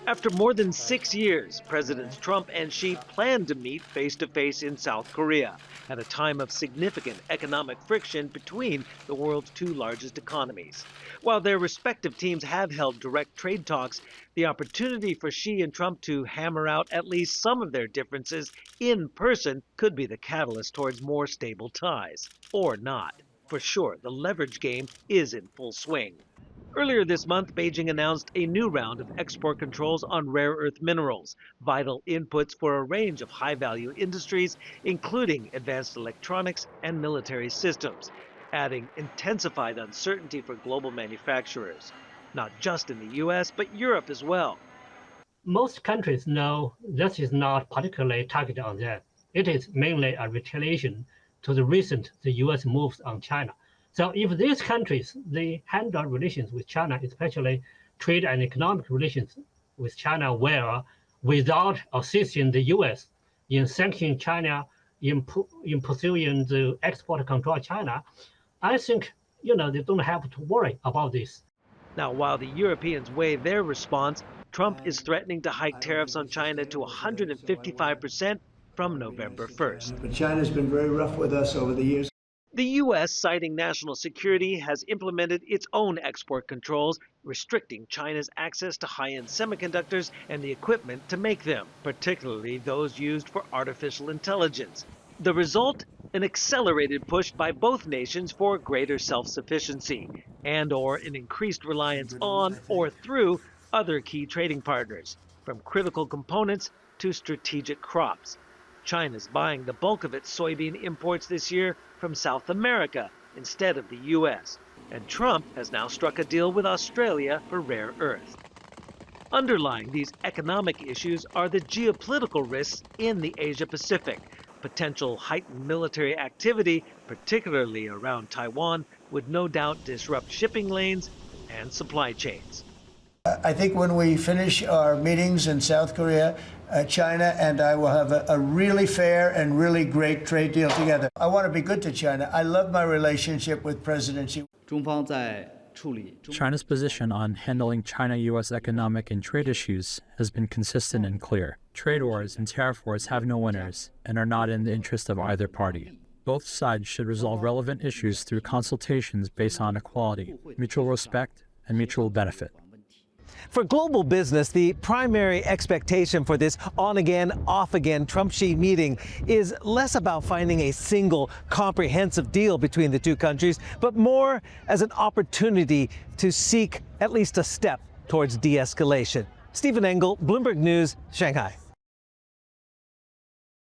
After more than 6 years, Presidents Trump and Xi plan to meet face-to-face in South Korea at a time of significant economic friction between the world's two largest economies. While their respective teams have held direct trade talks, the opportunity for Xi and Trump to hammer out at least some of their differences in person could be the catalyst towards more stable ties. Or not. For sure, the leverage game is in full swing. Earlier this month, Beijing announced a new round of export controls on rare earth minerals, vital inputs for a range of high-value industries, including advanced electronics and military systems, adding intensified uncertainty for global manufacturers, not just in the U.S., but Europe as well. Most countries know this is not particularly targeted on them. It is mainly a retaliation to the U.S. moves on China. So if these countries, they handle relations with China, especially trade and economic relations with China well, without assisting the U.S. in sanctioning China, in pursuing the export control of China, I think, they don't have to worry about this. Now, while the Europeans weigh their response, Trump is threatening to hike tariffs on China to 155% from November 1st. But China's been very rough with us over the years. The U.S., citing national security, has implemented its own export controls, restricting China's access to high-end semiconductors and the equipment to make them, particularly those used for artificial intelligence. The result? An accelerated push by both nations for greater self-sufficiency and/or an increased reliance on or through other key trading partners, from critical components to strategic crops. China's buying the bulk of its soybean imports this year from South America instead of the U.S., and Trump has now struck a deal with Australia for rare earth. Underlying these economic issues are the geopolitical risks in the Asia-Pacific. Potential heightened military activity, particularly around Taiwan, would no doubt disrupt shipping lanes and supply chains. I think when we finish our meetings in South Korea, China and I will have a really fair and really great trade deal together. I want to be good to China. I love my relationship with President Xi. China's position on handling China-U.S. economic and trade issues has been consistent and clear. Trade wars and tariff wars have no winners and are not in the interest of either party. Both sides should resolve relevant issues through consultations based on equality, mutual respect, and mutual benefit. For global business, the primary expectation for this on-again, off-again Trump-Xi meeting is less about finding a single comprehensive deal between the two countries, but more as an opportunity to seek at least a step towards de-escalation. Stephen Engle, Bloomberg News, Shanghai.